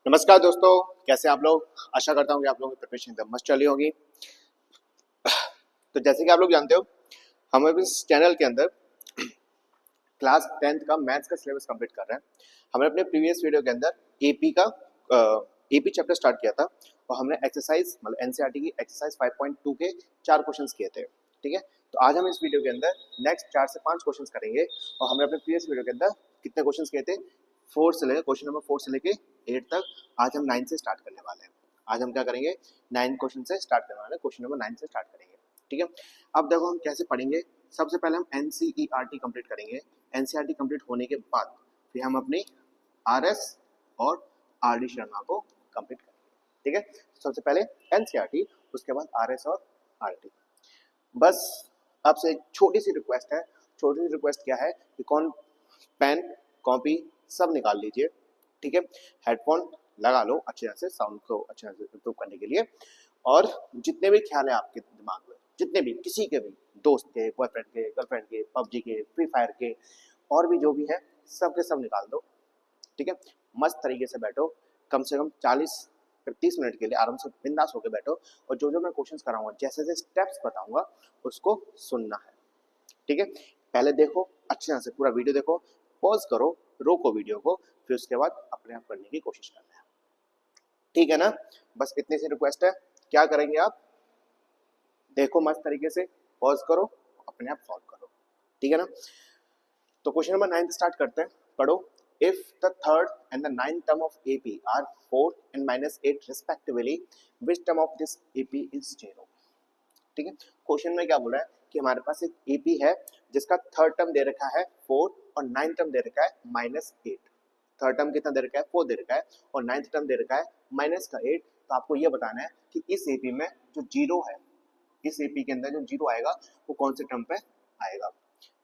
नमस्कार दोस्तों, कैसे आप लोग। आशा करता हूँ कि आप लोगों की प्रिपरेशन एकदम मस्त चली होगी। तो जैसे कि आप लोग जानते हो, हम अभी इस चैनल के अंदर क्लास 10th का मैथ्स का सिलेबस कंप्लीट कर रहे हैं। हमने अपने प्रीवियस वीडियो के अंदर एपी चैप्टर स्टार्ट किया था और हमने एक्सरसाइज मतलब एनसीईआरटी की एक्सरसाइज 5.2 के 4 क्वेश्चंस किए थे। ठीक है, तो आज हम इस वीडियो के अंदर नेक्स्ट 4 से 5 क्वेश्चंस करेंगे। और हमने अपने प्रीवियस वीडियो के अंदर कितने क्वेश्चंस किए थे, 4 से लेकर क्वेश्चन नंबर 4 से लेकर 8 तक। आज हम 9 से स्टार्ट करने वाले हैं। आज हम क्या करेंगे, 9 क्वेश्चन से स्टार्ट करने वाले हैं, क्वेश्चन नंबर 9 से स्टार्ट करेंगे। ठीक है, अब देखो हम कैसे पढ़ेंगे। सबसे पहले हम एनसीईआरटी कंप्लीट करेंगे। एनसीईआरटी कंप्लीट होने के बाद फिर हम अपनी आरएस और आरडी शर्मा को कंप्लीट करेंगे। ठीक है, सबसे पहले एनसीईआरटी, उसके बाद आरएस और आरडी। बस आपसे एक छोटी सी रिक्वेस्ट है। छोटी सी रिक्वेस्ट क्या है कि कौन पेन कॉपी सब निकाल लीजिए। ठीक है, हेडफोन लगा लो अच्छे से, साउंड को अच्छे से इम्प्रूव करने के लिए। और जितने भी ख्याल है आपके दिमाग में, जितने भी किसी के भी दोस्त के, बॉयफ्रेंड के, गर्लफ्रेंड के, पबजी के, फ्री फायर के, और भी जो भी है सब के सब निकाल दो। ठीक है, मस्त तरीके से बैठो, कम से कम 40-30 मिनट के लिए आराम से बिंदास होकर बैठो। और जो जो मैं क्वेश्चंस कराऊंगा, जैसे जैसे स्टेप्स बताऊंगा उसको सुनना है। ठीक है, पहले देखो अच्छे तरह से पूरा वीडियो देखो, पॉज करो, रोको वीडियो को, फिर उसके बाद अपने आप करने की कोशिश करना है। ठीक है ना, बस इतनी सी रिक्वेस्ट है। क्या करेंगे आप, देखो मस्त तरीके से, पॉज करो, अपने आप सॉल्व करो। ठीक है ना, तो क्वेश्चन नंबर 9 स्टार्ट करते हैं। पढ़ो, if the third and the ninth term of AP are 4 and -8 respectively, which term of this AP is 0। ठीक है, क्वेश्चन में क्या बोल रहा है कि हमारे पास एक एपी है जिसका थर्ड टर्म दे रखा है 4 और नाइन्थ टर्म दे रखा है -8। थर्ड टर्म कितना दे रखा है, 4 दे रखा है, और नाइन्थ टर्म दे रखा है -8। तो आपको ये बताना है कि इस एपी में जो जीरो है, इस एपी के अंदर जो जीरो आएगा वो कौन से टर्म पे आएगा।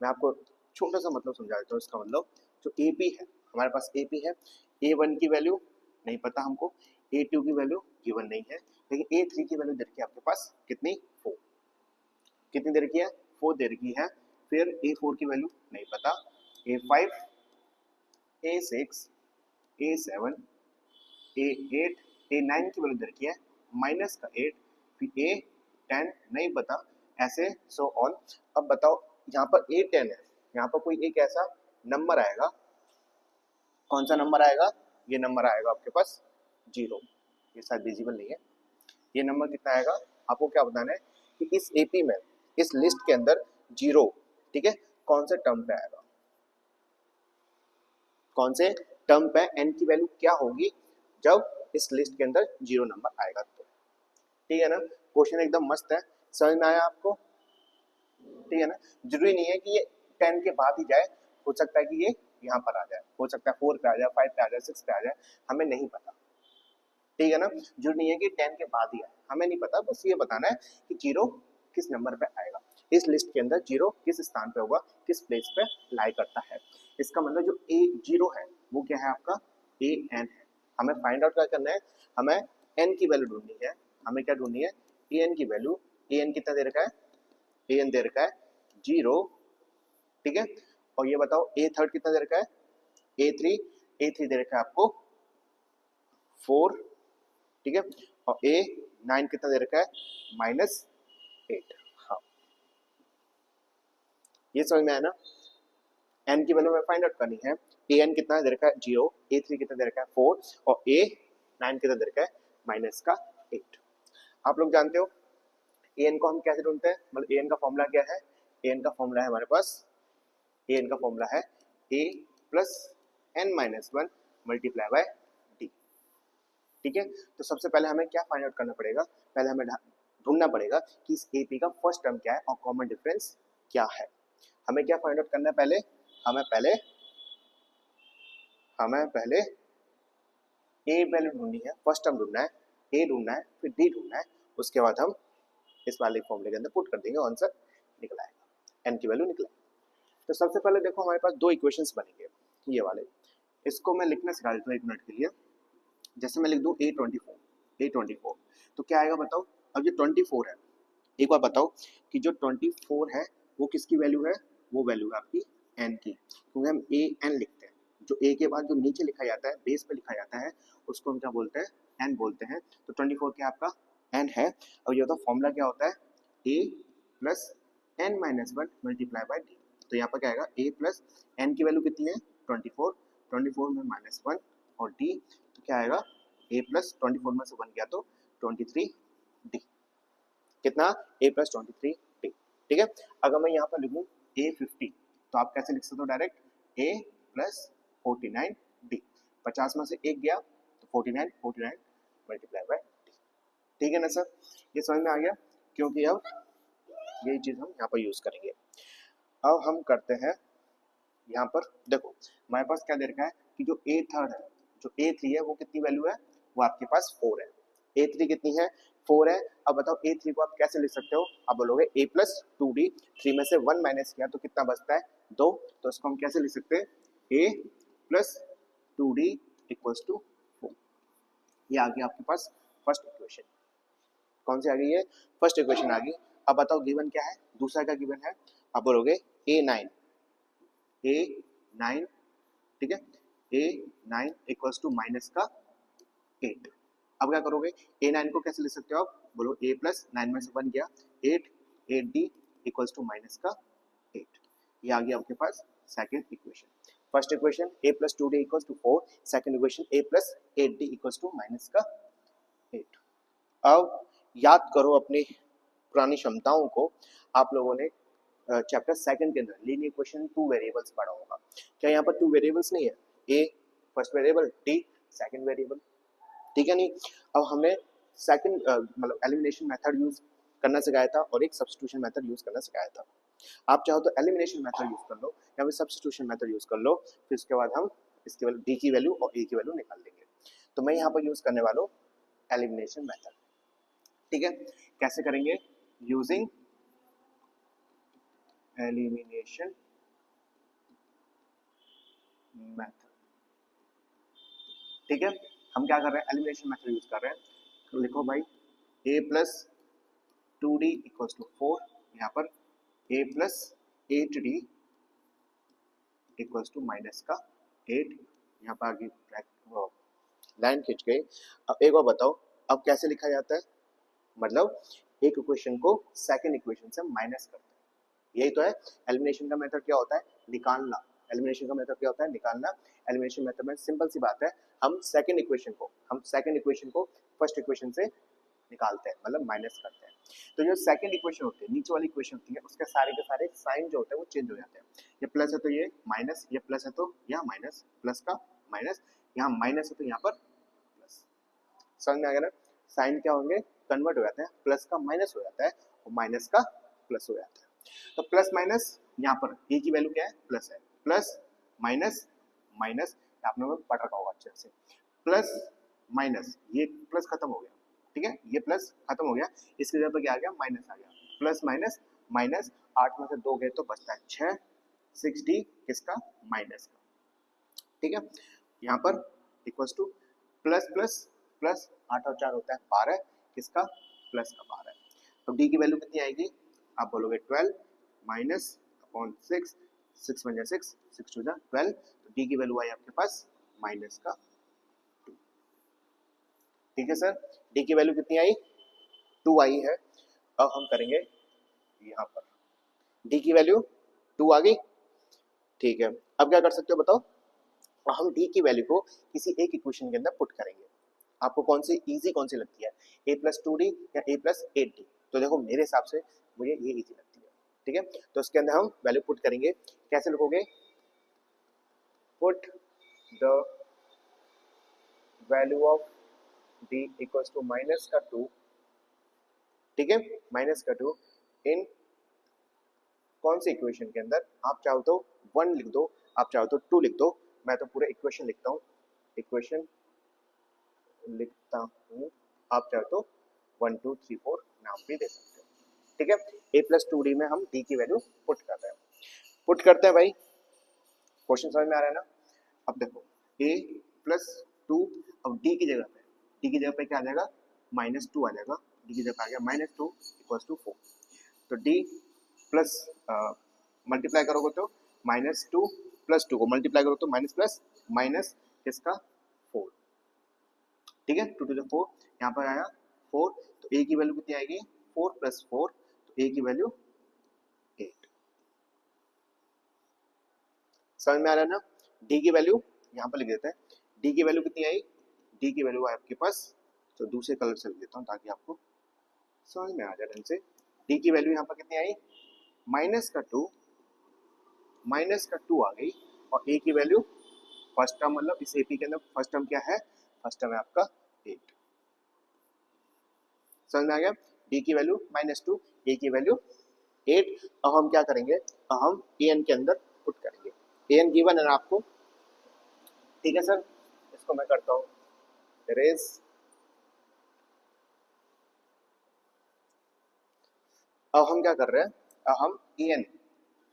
मैं आपको छोटा सा मतलब समझा देता हूँ। इसका मतलब जो एपी है, हमारे पास एपी है, A1 की वैल्यू नहीं पता हमको, A2 की वैल्यू गिवन नहीं है, लेकिन A3 की वैल्यू दे रखी है आपके पास कितनी, 4। कितनी दे रखी है, 4 दे रखी है। फिर A4 की वैल्यू नहीं पता, A5, A6, A7, A8, A9 की वैल्यू दे रखी है -8, फिर A10 नहीं पता, ऐसे सो ऑन। अब बताओ, यहाँ पर A10 है, यहाँ पर कोई एक ऐसा नंबर आएगा, कौन सा नंबर आएगा, ये नंबर आएगा आपके पास 0। ये शायद विजिबल नहीं है, ये नंबर कितना आएगा, आपको क्या बताना है कि इस एपी में, इस लिस्ट के अंदर 0, ठीक है, कौन से टर्म पे आएगा, कौन से टर्म पे n की वैल्यू क्या होगी जब इस लिस्ट के अंदर 0 नंबर आएगा। तो ठीक है ना, क्वेश्चन एकदम मस्त है, समझ में आया आपको। ठीक है ना, जरूरी नहीं है कि ये 10 के बाद ही जाए, हो सकता है कि ये यहाँ पर आ जाए, हो सकता है 4 पे आ जाए, 5 पे आ जाए, 6 पे आ जाए, हमें नहीं पता। ठीक है ना, जरूरी नहीं है कि 10 के बाद ही आए, हमें नहीं पता, बस ये बताना है कि 0 किस नंबर पे आएगा, इस लिस्ट के अंदर 0 किस स्थान पे होगा, किस प्लेस पे लाई करता है। इसका मतलब जो A0 है वो क्या है आपका, AN है। हमें फाइंड आउट क्या करना है, हमें n की वैल्यू ढूंढनी है। हमें क्या ढूंढनी है, AN की वैल्यू। AN कितना दे रखा है, AN दे रखा है 0। ठीक है, और ये बताओ A3 कितना दे रखा है, A3 दे रखा है आपको 4। ठीक है, और A9 कितना दे रखा है, -8। हाँ, ये समझ में आया ना। n की वैल्यू में फाइंड आउट करनी है। AN कितना दे रखा है 0, A3 कितना दे रखा है 4, और A9 कितना दे रखा है -8। आप लोग जानते हो AN को हम कैसे ढूंढते हैं, मतलब AN का फॉर्मूला क्या है। AN का फॉर्मूला है हमारे पास, AN का फॉर्मूला है A + n-1 × D। ठीक है, तो सबसे पहले हमें क्या फाइंड आउट करना पड़ेगा, पहले हमें ढूंढना पड़ेगा कि इस एपी का फर्स्ट टर्म क्या है और कॉमन डिफरेंस क्या है। हमें क्या फाइंड आउट करना है, पहले हमें पहले ए वैल्यू ढूंढनी है, फर्स्ट टर्म ढूंढना है, ए ढूंढना है, फिर डी ढूंढना है। उसके बाद हम इस वाले फॉर्मूले के अंदर पुट कर देंगे, आंसर निकल आएगा, एन की वैल्यू निकल आएगी। तो सबसे पहले देखो हमारे पास 2 इक्वेशंस बनेंगे, ये वाले। इसको मैं लिखना सिखा देता हूँ 1 मिनट के लिए। जैसे मैं लिख दूं A24, तो क्या आएगा बताओ। अब जो 24 है, एक बार बताओ कि जो 24 है वो किसकी वैल्यू है, वो वैल्यू है आपकी n की, क्योंकि हम AN लिखते हैं, जो a के बाद जो नीचे लिखा जाता है, बेस पे लिखा जाता है, उसको हम क्या बोलते हैं, n बोलते हैं। तो 24 क्या आपका n है। और ये होता फॉर्मूला क्या होता है, a plus n minus one multiply by D. तो यहाँ पर क्या आएगा, a प्लस n की वैल्यू कितनी है 24, 24 में माइनस वन और d, तो क्या आएगा a प्लस 24 में से 1 गया तो 23d। कितना, a प्लस 23d। ठीक है। अगर मैं यहाँ पर लिखूँ a 50, तो आप कैसे लिख सकते हो डायरेक्ट, a प्लस 49d। 50 में से 1 गया तो 49, 49 मल्टीप्लाई बाय d। ठीक है ना सर, ये समझ में आ गया। क्योंकि अब यही चीज हम यहाँ पर यूज करेंगे। अब हम करते हैं यहाँ पर, देखो हमारे पास क्या दे रखा है कि जो a थर्ड है, जो a थ्री है, वो कितनी वैल्यू है, वो आपके पास 4 है। a थ्री कितनी है, 4 है। अब बताओ a थ्री को आप कैसे लिख सकते हो, आप बोलोगे a प्लस 2d, 3 में से 1 माइनस किया तो कितना बचता है 2, तो इसको हम कैसे लिख सकते हैं, a plus 2d equals to 4। ये आ गया आपके पास फर्स्ट इक्वेशन। कौन सी आ गई है, फर्स्ट इक्वेशन आ गई। अब बताओ गिवन क्या है, दूसरा का गिवन है, आप बोलोगे a9, ठीक है, a9 इक्वल्स टू माइनस का 8। अब क्या करोगे, a9 को कैसे लिख सकते हो आप, बोलो a प्लस 9 में से 1 गया 8, 8d इक्वल्स टू माइनस का 8। ये आ गया आपके पास second equation. First equation a plus 2d equals to 4, second equation a plus 8d equals to minus का 8। अब याद करो अपनी पुरानी क्षमताओं को। आप लोगों ने चैप्टर सेकंड के अंदर लीनियर इक्वेशन 2 वेरिएबल्स पढ़ा होगा। क्या यहाँ पर 2 वेरिएबल्स नहीं है, a first variable, d second variable, ठीक है नहीं। अब हमने सेकंड मतलब एलिमिनेशन मेथड यूज करना सिखाया था और एक सब्स्टिट्यूशन मेथड यूज करना सिखाया था। आप चाहो तो एलिमिनेशन मेथड यूज कर लो या फिर सब्स्टिट्यूशन मेथड यूज कर लो, फिर उसके बाद हम इसके वैल्यू d की वैल्यू और a की वैल्यू निकाल लेंगे। तो मैं यहाँ पर यूज करने वाला हूँ एलिमिनेशन मेथड। ठीक है, कैसे करेंगे, यूजिंग एलिमिनेशन मेथड। ठीक है, हम क्या कर रहे हैं, एलिमिनेशन मेथड यूज कर रहे हैं। तो लिखो भाई a plus 2d equals to 4, यहाँ पर a plus 8d equals to minus का 8। यहाँ पर आगे लाइन खींच गई। अब एक और बताओ, अब कैसे लिखा जाता है, मतलब एक इक्वेशन को सेकंड इक्वेशन से माइनस करते हैं। यही तो है एलिमिनेशन का मेथड, क्या होता है, निकालना। एलिमिनेशन का मेथड क्या होता है, निकालना। एलिमिनेशन मेथड में सिंपल सी बात है, हम सेकंड इक्वेशन को फर्स्ट इक्वेशन से निकालते हैं, मतलब माइनस करते हैं। तो जो सेकंड इक्वेशन होती है, नीचे वाली इक्वेशन होती है, उसके सारे के सारे साइन जो होते हैं वो चेंज हो जाते हैं। ये प्लस है तो ये माइनस, ये प्लस है तो यहाँ माइनस, प्लस का माइनस, यहाँ माइनस है तो यहाँ पर प्लस। समझ में आ गया ना, साइन क्या होंगे, कन्वर्ट हो जाते हैं, प्लस का माइनस हो जाता है और माइनस का प्लस हो जाता है। तो प्लस माइनस, यहाँ पर ए की वैल्यू क्या है, प्लस है, प्लस माइनस माइनस, आपने पढ़ रखा होगा अच्छे से, प्लस माइनस, ये प्लस खत्म हो गया, ठीक है, ये प्लस खत्म हो गया, इसके जगह पर क्या आ गया, माइनस आ गया, प्लस माइनस माइनस, 8 में से 2 गए तो बचता है 6, 6d किसका, माइनस का। ठीक है, यहाँ पर equals two plus plus plus, 8 और 4 होता है 12, किसका, प्लस का 12। तो d की वैल्यू कितनी आएगी, आप बोलोगे 12 माइनस अपॉन 6, 6 1 6, 6 2 12, तो d की वैल्यू आई आपके पास माइनस का 2। ठीक है सर, d की वैल्यू कितनी आई, 2 आई है। अब हम करेंगे यहाँ पर d की वैल्यू 2 आ गई। ठीक है, अब क्या कर सकते हो बताओ, हम d की वैल्यू को किसी एक इक्वेशन के अंदर पुट करेंगे। आपको कौन सी इजी कौन सी लगती है, a प्लस 2d या a प्लस 8d। तो देखो मेरे हिसाब से मुझे ये इजी लगती है। ठीक है, तो इसके अंदर हम वैल्यू पुट करेंगे। कैसे लिखोगे, put the value of d equals to minus का 2, ठीक है, माइनस का 2 इन कौन सी इक्वेशन के अंदर, आप चाहो तो 1 लिख दो, आप चाहो तो 2 लिख दो, मैं तो पूरा इक्वेशन लिखता हूँ, इक्वेशन लिखता हूँ, आप चाहो तो 1 2 3 4 नाम भी दे सकते हो। ठीक है, a प्लस 2d में हम d की वैल्यू पुट कर रहे हैं, पुट करते हैं भाई। क्वेश्चन समझ में आ रहा है ना। अब देखो a प्लस 2, अब d की जगह पे क्या आ जाएगा, माइनस 2 आ जाएगा, d की जगह आ गया माइनस 2 इक्वल्स टू 4। तो d प्लस मल्टीप्लाई करोगे तो माइनस 2 प्लस 2 को मल्टीप्लाई करो तो माइनस प्लस माइनस किसका 4, ठीक है, 2 to the 4 यहाँ पर आया 4, तो a की वैल्यू कितनी आएगी 4 + 4, तो a की वैल्यू 8। समझ में आ रहा है ना। d की वैल्यू यहाँ पर लिख देते हैं, d की वैल्यू कितनी आई, d की वैल्यू आपके पास, तो दूसरे कलर से लिख देता हूँ ताकि आपको समझ में आ जाए ढंग से। d की वैल्यू यहाँ पर कितनी आई -2 आ गई, और a की वैल्यू फर्स्ट टर्म मतलब इस एपी के अंदर फर्स्ट टर्म क्या है, फर्स्ट टर्म है आपका 8। समझ में आ गया। d की वैल्यू -2, a की वैल्यू 8। अब हम क्या करेंगे, अब हम an के अंदर पुट करेंगे। an गिवन है ना आपको, ठीक है सर, इसको मैं करता हूँ इरेज। अब हम क्या कर रहे हैं, अब हम an,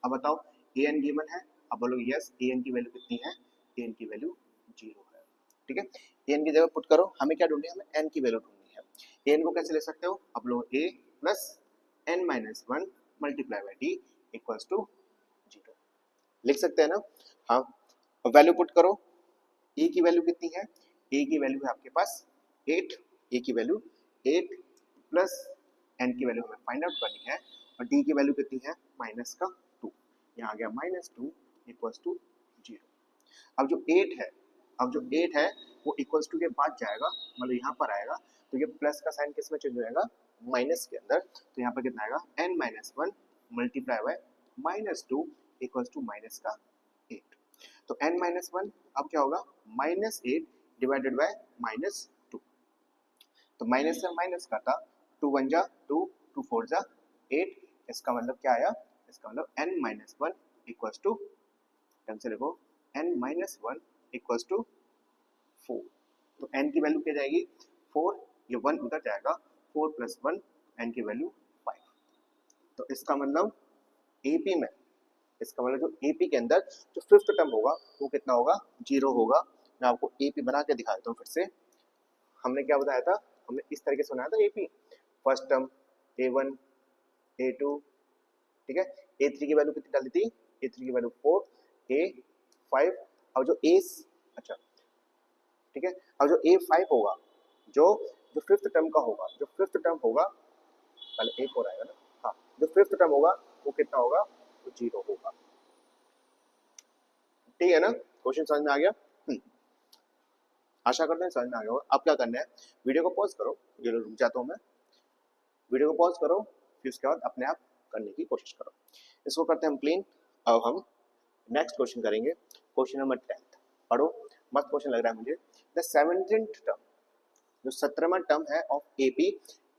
अब बताओ an गिवन है, अब बोलो यस an की वैल्यू कितनी है, an की वैल्यू 0 है, ठीक है। an की जगह पुट करो, हमें क्या ढूंढनी है, हमें n की वैल्यू ढूंढनी है। an को कैसे ले सकते हो, अब लो a plus n minus 1 multiply by d equals to 0, लिख सकते हैं ना। हाँ, वैल्यू पुट करो, a की वैल्यू कितनी है, a की वैल्यू है आपके पास 8, a की वैल्यू 8 प्लस n की वैल्यू हमें फाइंड आउट करनी है, और d की वैल्यू कितनी है -2, यहाँ आ गया -2 इक्वल्स टू 0। अब जो 8 है वो इक्वल्स टू के बाद जाएगा, मतलब यहाँ पर आएगा, तो ये प्लस का साइन किस में चेंज हो जाएगा, माइनस के अंदर, तो यहाँ पर कितना आएगा n-1 multiply by -2 equals to minus का 8। तो n-1 अब क्या होगा -8 डिवाइडेड बाय -2, तो माइनस से माइनस का था, 2 1 जा 2, 2 4 जा 8, इसका मतलब क्या आया, इसका मतलब n-1 इक्वल्स टू, ढंग से लिखो, n-1 इक्वल्स टू 4। तो n की वैल्यू क्या जाएगी 4, ये 1 उधर जाएगा, 4 + 1 n की वैल्यू 5। तो इसका मतलब AP में, इसका मतलब जो AP के अंदर जो फिफ्थ टर्म होगा वो कितना होगा 0 होगा। मैं आपको AP बना के दिखा देता हूँ फिर से। हमने क्या बताया था, हमने इस तरीके से बनाया था AP, first term A1 A2, ठीक है, A3 की वैल्यू कितनी डाली थी, A3 की वैल्यू 4, A5, और जो A, अच्छा ठीक है, और जो A5 होगा, जो जो फिफ्थ टर्म का होगा, जो फिफ्थ टर्म होगा, पहले एक और आएगा ना, हाँ, जो फिफ्थ टर्म होगा वो कितना होगा, वो 0 होगा, ठीक है ना। क्वेश्चन समझ में आ गया, आशा करते हैं समझ में आ गया होगा। अब क्या करना है, वीडियो को पॉज करो, ये रुक जाता हूँ मैं, वीडियो को पॉज करो, फिर उसके बाद अपने आप करने की कोशिश करो। इसको करते हैं हम क्लीन। अब हम नेक्स्ट क्वेश्चन करेंगे, क्वेश्चन नंबर 10। पढ़ो, मस्त क्वेश्चन लग रहा है मुझे। द 17th टर्म, जो 17वां टर्म है of AP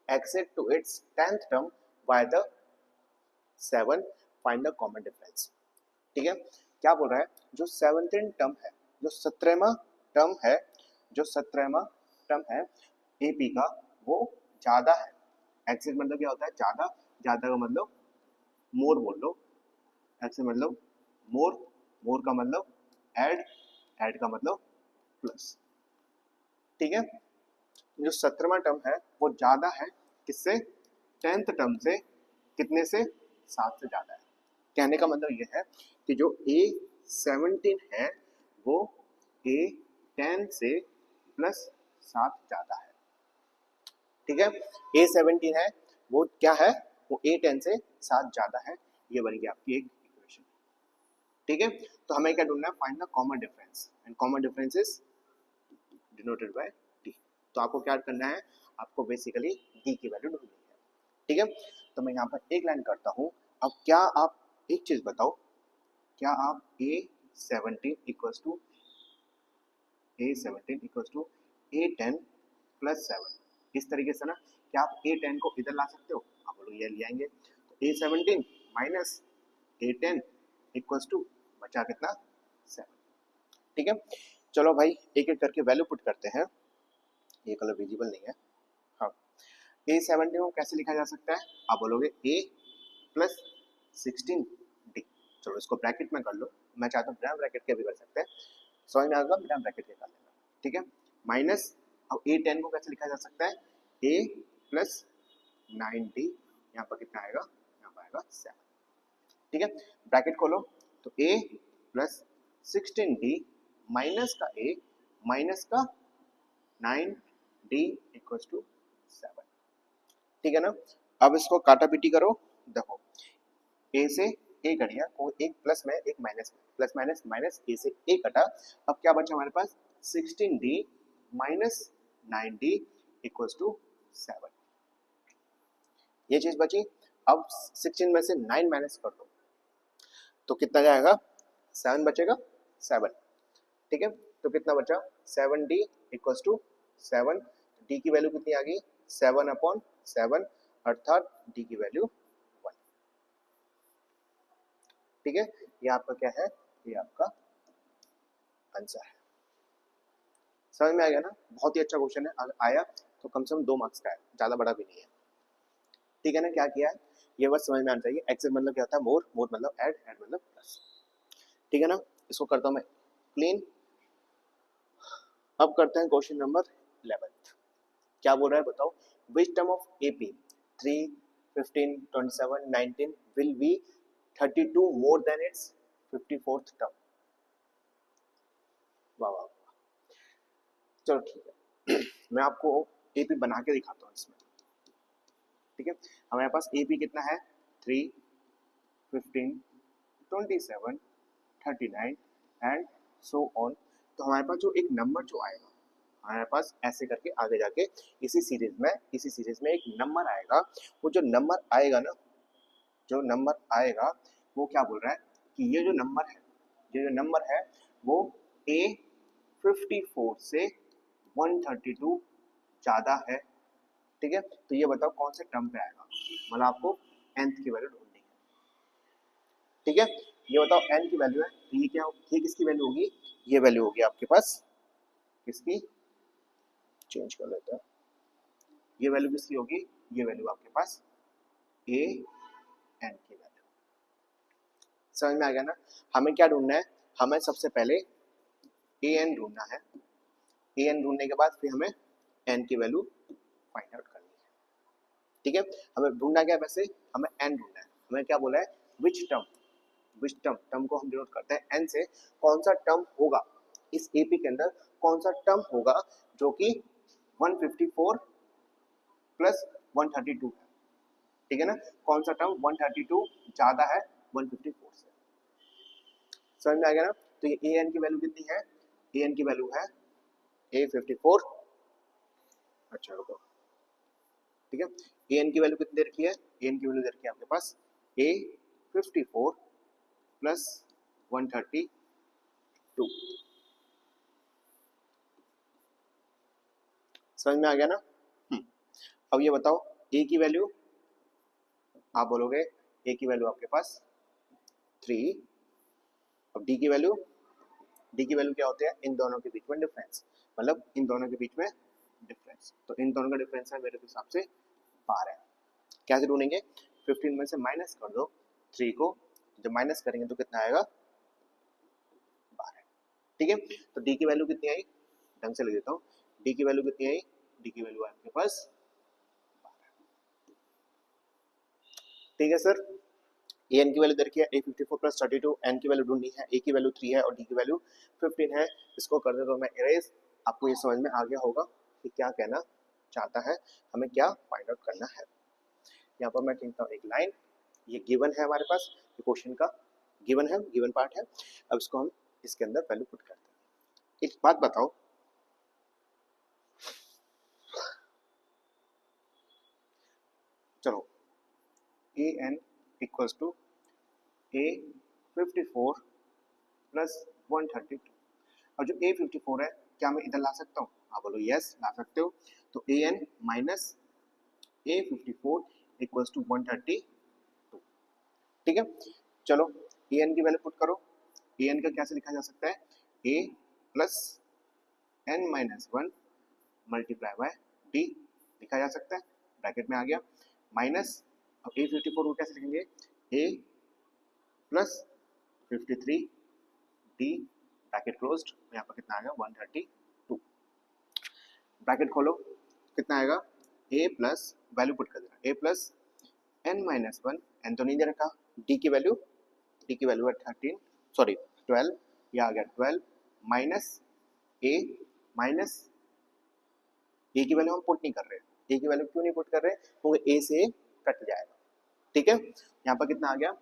exceed to its 10th term by the 7, find the common difference, ठीक है। क्या बोल रहा है, जो 17th टर्म है, जो 17वां टर्म है, जो 17वां टर्म है AP का, वो ज्यादा है, एक्सेड मतलब क्या होता है ज्यादा, ज्यादा का मतलब मोर बोल लो, एक्सेड मतलब मोर, मोर का मतलब ऐड, ऐड का मतलब प्लस, ठीक है। जो 17वां टर्म है वो ज्यादा है किससे, 10th टर्म से, कितने से, 7 से ज्यादा है। कहने का मतलब ये है कि जो A17 है वो A10 से +7 ज्यादा है, ठीक है। A17 है वो क्या है, वो A10 से 7 ज्यादा है, ये बन गई आपकी एक इक्वेशन, ठीक है। तो हमें क्या ढूंढना है, find the common difference, and common difference is denoted by D। तो आपको क्या करना है, आपको बेसिकली D की वैल्यू ढूंढनी है, ठीक है। तो मैं यहाँ पर एक लाइन करता हूँ। अब क्या आप एक चीज बताओ, क्या आप A17 इक्वल्स टू A10 + 7, इस तरीके से ना, क्या आप A10 को इधर ला सकते हो, आप बोलो ये ले आएंगे, तो A17 minus A10 equals to बचा कितना 7, ठीक है। चलो भाई एक एक करके वैल्यू पुट करते हैं, ये कलर विजिबल नहीं है, हाँ। A17 को कैसे लिखा जा सकता है, आप बोलोगे A + 16D, चलो इसको ब्रैकेट में कर लो, मैं चाहता हूँ बिना ब्रैकेट के भी कर सकते हैं, समझ में आएगा, बिना ब्रैकेट के कर लेना, ठीक है। माइनस, अब A10 को कैसे लिखा जा सकता है, A + 9D, यहाँ पर कितना आएगा, यहाँ पर आएगा 7, ठीक है। ब्रैकेट खोलो, तो A + 16D माइनस का ए माइनस का 9d इक्वल्स टू 7। ठीक है ना। अब इसको काटा पीटी करो, देखो ए से ए कट गया, और एक प्लस में एक माइनस में, प्लस माइनस माइनस ए से ए कटा। अब क्या बचा हमारे पास 16d minus 9d equals to 7, ये चीज बची। अब 16 में से 9 माइनस कर दो तो कितना जाएगा, 7 बचेगा, 7। ठीक है, तो कितना बचा 7d इक्वल्स टू 7। d की वैल्यू कितनी आ गई, 7/7, अर्थात d की वैल्यू 1। ठीक है, ये आपका क्या है, ये आपका आंसर है। समझ में आ गया ना, बहुत ही अच्छा क्वेश्चन है, अगर आया तो कम से कम 2 मार्क्स का है, ज्यादा बड़ा भी नहीं है। ठीक है ना, क्या किया है ये बस समझ में आना चाहिए। एक्सेल मतलब क्या होता है, मोर, मोर मतलब ऐड, ऐड मतलब प्लस। ठीक है ना, इसको करता हूं मैं क्लीन। अब करते हैं क्वेश्चन नंबर 11। क्या बोल रहा है बताओ, which term of AP 3, 15, 27, 19 will be 32 more than it's 54th term. वाह वाह, चलो ठीक है मैं आपको एपी बना के दिखाता हूँ इसमें। ठीक है, हमारे पास एपी कितना है, 3, 15, 27, 39 एंड सो ऑन। तो हमारे पास जो एक नंबर जो आएगा, हमारे पास ऐसे करके आगे जाके इसी सीरीज में एक नंबर आएगा। वो जो नंबर आएगा ना, जो नंबर आएगा वो क्या बोल रहा है कि ये जो नंबर है वो A54 से 132 ज्यादा है। ठीक है, तो ये बताओ कौन से टर्म पे आएगा, मतलब आपको nth की वैल्यू ढूंढनी है। ठीक है, ये बताओ n की वैल्यू है, तो ये क्या, ये किसकी वैल्यू होगी, ये वैल्यू होगी आपके पास किसकी, चेंज कर लेते हैं, ये वैल्यू किसकी होगी, ये वैल्यू आपके पास a n की वैल्यू। समझ में आ गया ना। हमें क्या ढूंढना है, हमें सबसे पहले a n ढूंढना है, a n ढूंढने के बाद फिर हमें n की वैल्यू फाइंड आउट करनी है। ठीक है, हमें ढूंढना क्या है, वैसे हमें n ढूंढना है। हमें क्या बोला है, विच टर्म को हम डिनोट करते हैं n से, कौन सा टर्म होगा इस एपी के अंदर, कौन सा टर्म होगा जो कि 154 प्लस 132 है। ठीक है ना, कौन सा टर्म 132 ज्यादा है 154 से। समझ में आ गया ना। तो ये ए एन की वैल्यू कितनी है, ए एन की वैल्यू है A54। अच्छा रुको, ठीक है, ए एन की वैल्यू कितनी दे रखी है, ए एन की वैल्यू दे रखी है आपके पास A54 प्लस 132। समझ में आ गया ना। अब ये बताओ ए की वैल्यू, आप बोलोगे ए की वैल्यू आपके पास 3। अब डी की वैल्यू, क्या होती है, इन दोनों के बीच में डिफरेंस, मतलब इन दोनों के बीच में डिफरेंस। तो इन दोनों का डिफरेंस है मेरे हिसाब से 12। कैसे ढूंढेंगे, 15 में से माइनस कर दो 3 को, जब माइनस करेंगे तो कितना आएगा 12। ठीक है, तो डी की वैल्यू कितनी आई, ढंग से लिख देता हूँ, डी की वैल्यू कितनी आई, डी की वैल्यू आपके पास 12। ठीक है सर, ए एन की वैल्यू दे रखी है A54 प्लस 32, एन की वैल्यू ढूंढनी है, ए की वैल्यू 3 है और डी की वैल्यू 15 है। इसको कर दे तो मैं इरेज, आपको ये समझ में आ गया होगा कि क्या कहना चाहता है, हमें क्या फाइंड आउट करना है। यहाँ पर मैं कहता हूँ एक लाइन, ये गिवन है हमारे पास, ये क्वेश्चन का गिवन है, गिवन पार्ट है। अब इसको हम इसके अंदर वैल्यू पुट करते हैं। एक बात बताओ, चलो A N equals to A54 plus 132। और जो A54 है, क्या मैं इधर ला सकता हूँ, हाँ बोलो यस ला सकते हो। तो A N minus A54 equals to 132। ठीक है, चलो ए एन की वैल्यू पुट करो। ए एन का कैसे लिखा जा सकता है, a plus n minus 1 multiply bye D लिखा जा सकता है, ब्रैकेट में आ गया माइनस। अब A54 को कैसे लिखेंगे, a plus 53 D bracket closed, यहाँ पर कितना आएगा 132। ब्रैकेट खोलो, कितना आएगा a प्लस, वैल्यू पुट कर देना, a plus n minus 1, n तो नहीं दे रखा, d की वैल्यू है 13, सॉरी 12, ये आ गया 12 माइनस ए माइनस ए की वैल्यू हम पुट नहीं कर रहे, ए की वैल्यू क्यों नहीं पुट कर रहे, क्योंकि ए से कट जाएगा, ठीक है। यहाँ पर कितना आ गया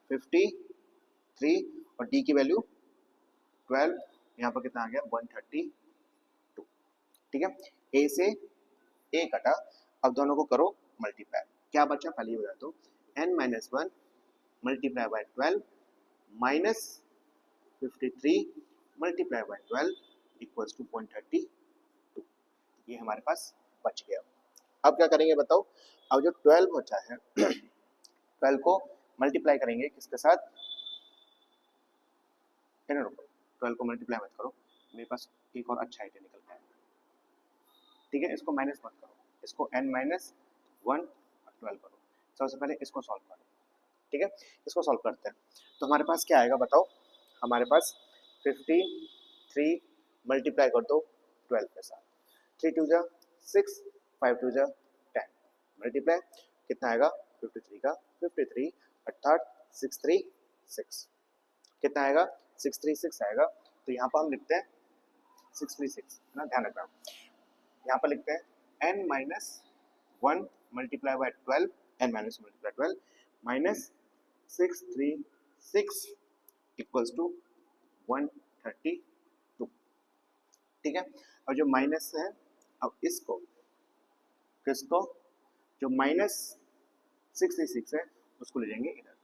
53 और डी की वैल्यू 12, यहाँ पर कितना आ गया 132, ठीक है। ए से ए कटा, अब दोनों को करो मल्टीप्लाई, क्या बचा पहले ये बता दो, n minus 1 multiply by 12 minus 53 multiply by 12 equals to 132, ये हमारे पास बच गया। अब क्या करेंगे बताओ, अब जो 12 बचा है 12 को मल्टीप्लाई करेंगे किसके साथ, 12 को मल्टीप्लाई मत करो, मेरे पास एक और अच्छा आइडिया निकल गया, ठीक है। इसको माइनस मत करो, इसको n माइनस 1 और 12 करो, सबसे पहले इसको सॉल्व करो, ठीक है। इसको सॉल्व करते हैं तो हमारे पास क्या आएगा बताओ, हमारे पास 53 मल्टीप्लाई कर दो 12 के साथ, 3 2 जा 6, 5 2 जा 10, मल्टीप्लाई कितना आएगा 53 का 53 अर्थात 636, कितना आएगा 636 आएगा। तो यहाँ पर हम लिखते हैं 636, है ना, ध्यान रखना, यहाँ पर लिखते हैं n minus 1 multiply by 12, n minus multiply 12 minus 636 equals to 132, ठीक है। और जो माइनस है, अब इसको किसको, जो माइनस 66 है उसको ले जाएंगे इधर,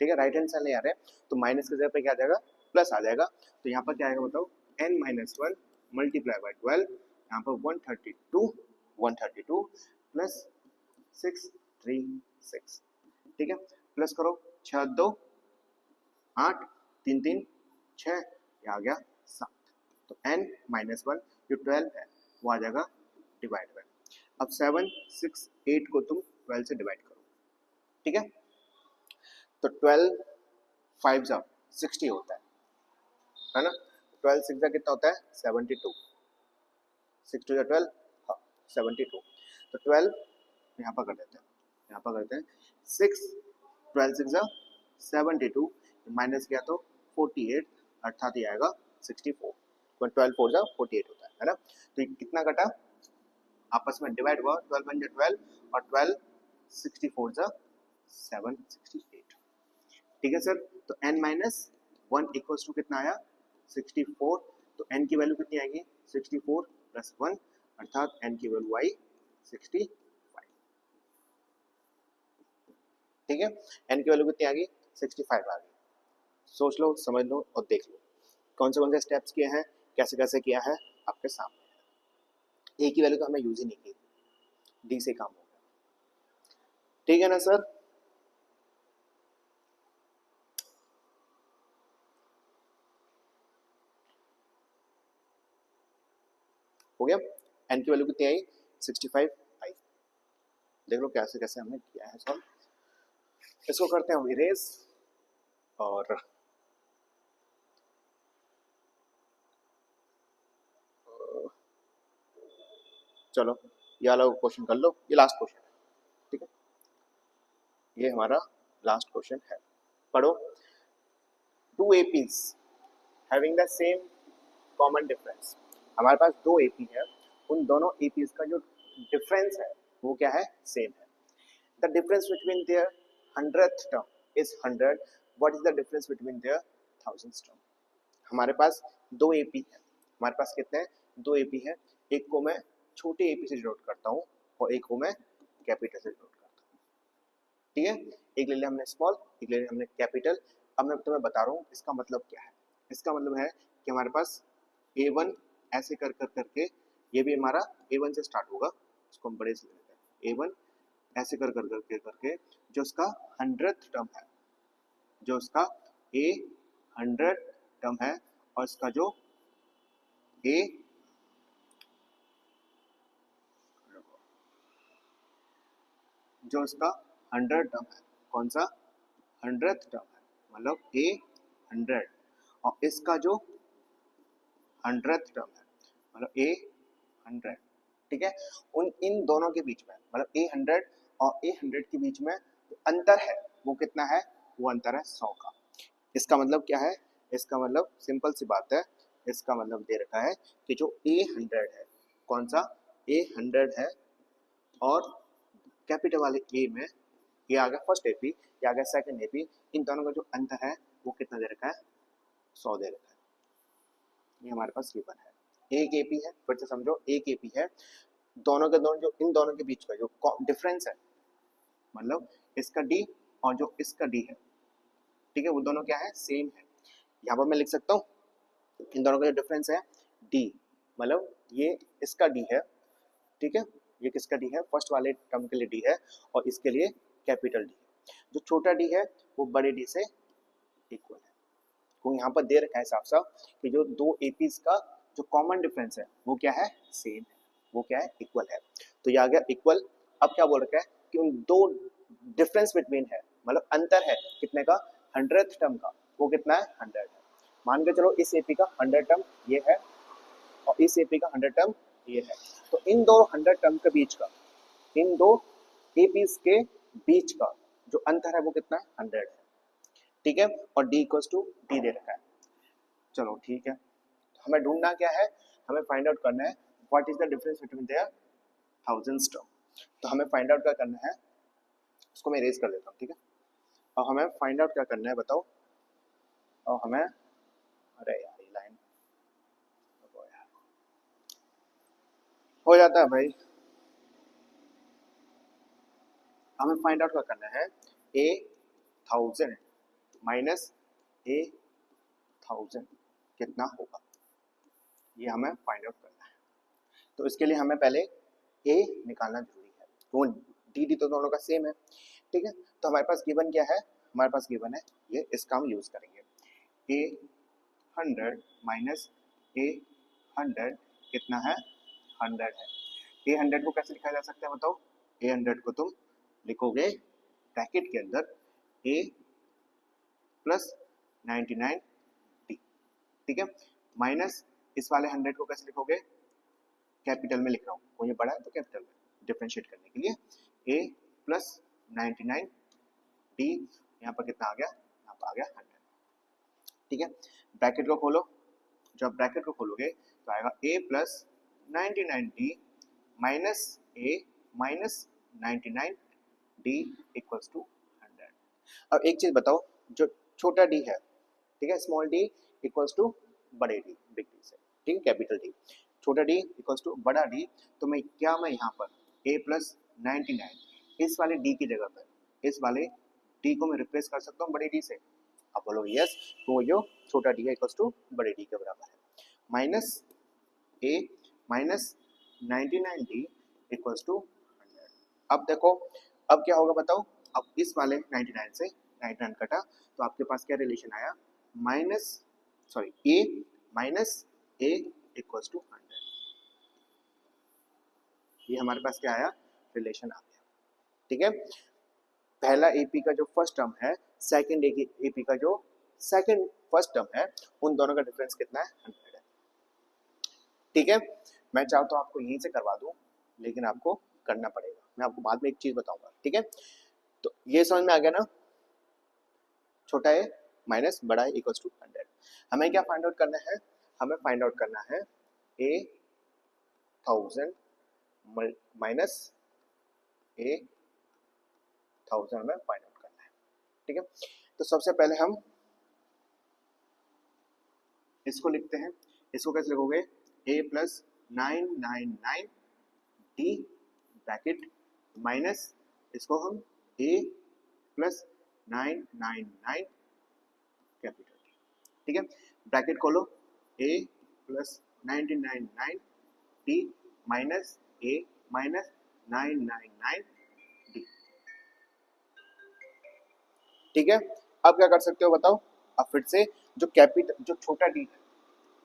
ठीक है, राइट हैंड साइड ले आ रहे हैं तो माइनस के जगह पे क्या आ जाएगा प्लस आ जाएगा, तो यहाँ पर क्या आएगा बताओ n माइनस 1 मल्टीप्लाई बाय 12, यहाँ पर 132 प्लस 636, ठीक है, प्लस करो 6 2 8 3 3 6, ये आ गया 7, तो n माइनस 1 जो 12 है वो आ जाएगा डिवाइड बाय, अब 7 6 8 को तुम 12 से डिवाइड करो, ठीक है, तो 12 5 जा 60 होता है ना, 12 6 जा कितना होता है 72, 6 2 जा 12, हाँ 72, तो 12 यहाँ पर कर देते हैं, यहाँ पर करते हैं 6 12 6 जा 72 माइनस किया तो 48 अर्थात ये आएगा 64, 12 4 जा 48 होता है ना, तो ये कितना कटा आपस में डिवाइड हुआ, 12 बन जा 12 और 12 64 जा 768, ठीक है सर। तो n माइनस 1 इक्वल्स टू कितना आया 64, तो n की वैल्यू कितनी आएगी 64 प्लस 1 अर्थात n की वैल्यू आई 65, ठीक है, n की वैल्यू कितनी आ गई 65 आ गई। सोच लो समझ लो और देख लो कौन से स्टेप्स किए हैं, कैसे कैसे किया है आपके सामने है। a की वैल्यू तो हमने यूज ही नहीं की, d से काम हो गया, ठीक है ना सर। हो गया, n की वैल्यू कितनी आई 65 आई, देख लो कैसे कैसे हमने किया है सॉल्व। इसको करते हैं इरेज और चलो ये वाला क्वेश्चन कर लो, ये लास्ट क्वेश्चन है, ठीक है, ये हमारा लास्ट क्वेश्चन है, पढ़ो। 2 APs having the same common difference, हमारे पास 2 AP है, उन दोनों APs का जो डिफरेंस है वो क्या है सेम है। The difference between their 100th term is 100, what is the difference between their 1000th term। हमारे पास 2 AP है, हमारे पास कितने हैं 2 AP है, एक को मैं छोटे AP से डिनोट करता हूँ और एक को मैं कैपिटल से डिनोट करता हूँ, ठीक है, एक ले लिया हमने स्मॉल, एक ले लिया हमने कैपिटल। अब मैं तुम्हें बता रहा हूँ इसका मतलब क्या है, इसका मतलब है कि हमारे पास A1 ऐसे कर कर करके, ये भी हमारा A1 से स्टार्ट होगा, इसको हम बड़े से लेते हैं, A1 ऐसे कर कर करके करके जो उसका 100th टर्म है, जो उसका A100 टर्म है और इसका जो A जो इसका 100 टर्म है, कौन सा 100th टर्म है, मतलब A100 और इसका जो 100th टर्म है मतलब A100, ठीक है, उन इन दोनों के बीच में मतलब A100 और A100 के बीच में अंतर है वो कितना है, वो अंतर है 100 का। इसका मतलब क्या है, इसका मतलब सिंपल सी बात है इसका मतलब दे रखा है कि जो A100 है, कौन सा A100 है, और कैपिटल वाले ए में ये आ गया फर्स्ट एपी, ये आ गया सेकंड एपी, इन दोनों का जो अंतर है वो कितना दे रखा है, 100 दे रखा है। ये हमारे पास गिवन है। एक एपी है, फिर से समझो, एक एपी है, दोनों के दोनों जो इन दोनों के बीच का जो डिफरेंस है, मतलब इसका डी और जो इसका डी है, ठीक है, वो दोनों क्या है, सेम है। यहाँ पर मैं लिख सकता हूँ इन दोनों का जो डिफरेंस है डी, मतलब ये इसका डी है, ठीक है, ये किसका डी है, फर्स्ट वाले टर्म के लिए डी है, और इसके लिए कैपिटल डी है। जो छोटा डी है वो बड़े डी से इक्वल है। तो यहाँ पर दे रखा है साफ साफ कि जो दो एपीज का जो कॉमन डिफरेंस है वो क्या है, सेम है, वो क्या है, इक्वल है। तो ये आ गया इक्वल। अब क्या बोल रखा है कि उन दो डिफरेंस बिटवीन है, मतलब अंतर है कितने का, 100th टर्म का, वो कितना है, 100 है। मान के चलो इस एपी का 100 टर्म ये है और इस एपी का 100 टर्म ये है, तो इन दो 100 टर्म के बीच का, इन दो एपीज के बीच का जो अंतर है वो कितना है, 100 है, ठीक है, और d इक्वल्स टू डी दे रखा है। चलो ठीक है, तो हमें ढूंढना क्या है, हमें फाइंड आउट करना है what is the difference between their thousands term. तो हमें फाइंड आउट क्या करना है, इसको मैं इरेज कर देता हूँ, ठीक है, और हमें फाइंड आउट क्या करना है बताओ, और हमें, अरे यार ये लाइन हो जाता है भाई, हमें फाइंड आउट क्या करना है, ए 1000 माइनस ए 1000 कितना होगा, ये हमें फाइंड आउट करना है। तो इसके लिए हमें पहले ए निकालना जरूरी है, तो डी तो दोनों का सेम है, ठीक है। तो हमारे पास गिवन क्या है, हमारे पास गिवन है ये, इसका हम यूज करेंगे, A100 माइनस A100 कितना है, 100 है। A100 को कैसे लिखा जा सकता है बताओ, A100 को तुम लिखोगे ब्रैकेट के अंदर A प्लस 99D, ठीक है, माइनस इस वाले 100 को कैसे लिखोगे, कैपिटल में लिख रहा हूँ, वो ये बड़ा है तो कैपिटल में डिफरेंशिएट करने के लिए A प्लस 99D, यहाँ पर कितना आ गया, यहाँ पर आ गया 100, ठीक है। ब्रैकेट को खोलो, जब ब्रैकेट को खोलोगे तो आएगा A plus 99D minus A minus 99D equals to 100। अब एक चीज बताओ, जो छोटा d है, ठीक है, स्मॉल d इक्वल्स टू बड़े d, बिग d से, ठीक है, कैपिटल D, छोटा d इक्वल्स टू बड़ा d, तो मैं यहाँ पर a प्लस 99 इस वाले d की जगह पर इस वाले d को मैं रिप्लेस कर सकता हूँ बड़े d से, आप बोलो यस, तो जो छोटा d है इक्वल्स टू बड़े d के बराबर है, minus a minus 99d equals to 100। अब देखो अब क्या होगा बताओ, अब इस वाले 99 से 99 कटा तो आपके पास क्या रिलेशन आया, minus sorry a minus a equals to 100, ये हमारे पास क्या आया, रिलेशन आ गया, ठीक है। पहला एपी का जो फर्स्ट टर्म है, सेकंड एपी का जो सेकंड फर्स्ट टर्म है, उन दोनों का डिफरेंस कितना है, 100 है, ठीक है। मैं चाहता तो आपको यहीं से करवा दूं, लेकिन आपको करना पड़ेगा, मैं आपको बाद में एक चीज बताऊंगा, ठीक है। तो ये समझ में आ गया ना, छोटा है माइनस बड़ा है इक्वल्स टू 100। हमें क्या फाइंड आउट करना है, हमें फाइंड आउट करना है A1000 माइनस A1000 में फाइंड आउट करना है, ठीक है। तो सबसे पहले हम इसको लिखते हैं, इसको कैसे लिखोगे, A plus 999D bracket minus इसको हम A प्लस 999 कैपिटल, ठीक है, ब्रैकेट खोलो, A plus 999D minus A minus 999D, ठीक है। अब क्या कर सकते हो बताओ, अब फिर से जो कैपिटल जो छोटा d है,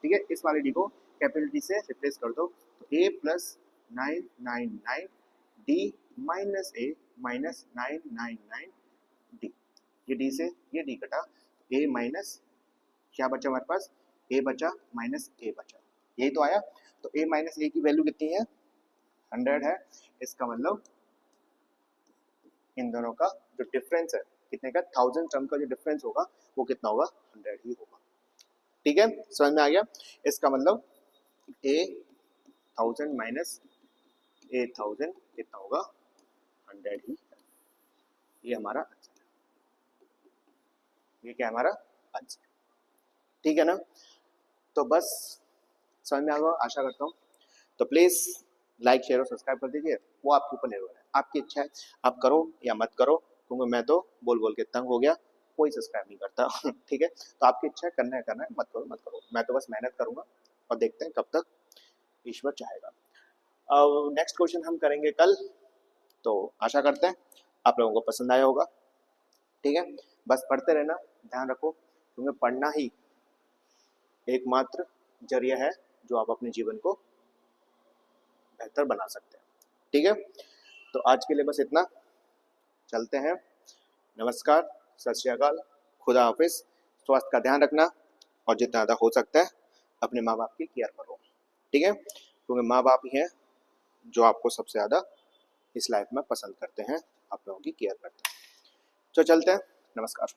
ठीक है, इस वाले d को कैपिटल D से रिप्लेस कर दो, तो A plus 999D minus A minus 999D, ये d से ये d कटा, A माइनस क्या बचा हमारे पास, A बचा माइनस A बचा, यही तो आया। तो A माइनस A की वैल्यू कितनी है, 100 है, इसका मतलब इन दोनों का जो डिफरेंस है कितने का, 1000 टर्म का जो डिफरेंस होगा वो कितना होगा, 100 ही होगा, ठीक है, समझ में आ गया। इसका मतलब A1000 माइनस A1000 कितना होगा, 100 ही। ये हमारा आंसर है, ये क्या है हमारा आंसर, ठीक है ना। तो बस समझ में आ गया आशा करता हूँ। तो प्लीज लाइक शेयर और सब्सक्राइब कर दीजिए, वो आपके ऊपर निर्भर है, आपकी इच्छा है, आप करो या मत करो, क्योंकि मैं तो बोल बोल के तंग हो गया, कोई सब्सक्राइब नहीं करता ठीक है, तो आपकी इच्छा है, करना है करना है, मत करो मत करो, मैं तो बस मेहनत करूंगा और देखते हैं कब तक ईश्वर चाहेगा। अब नेक्स्ट क्वेश्चन हम करेंगे कल, तो आशा करते हैं आप लोगों को पसंद आया होगा, ठीक है। बस पढ़ते रहना, ध्यान रखो, क्योंकि पढ़ना ही एकमात्र जरिया है जो आप अपने जीवन को बेहतर बना सकते हैं, ठीक है। तो आज के लिए बस इतना, चलते हैं, नमस्कार, सत श्री अकाल, खुदा हाफिज। स्वास्थ्य का ध्यान रखना और जितना ज़्यादा हो सकता है अपने माँ बाप की केयर करो, ठीक है, क्योंकि माँ बाप ही हैं जो आपको सबसे ज़्यादा इस लाइफ में पसंद करते हैं, आप लोगों की केयर करते हैं। तो चलते हैं, नमस्कार।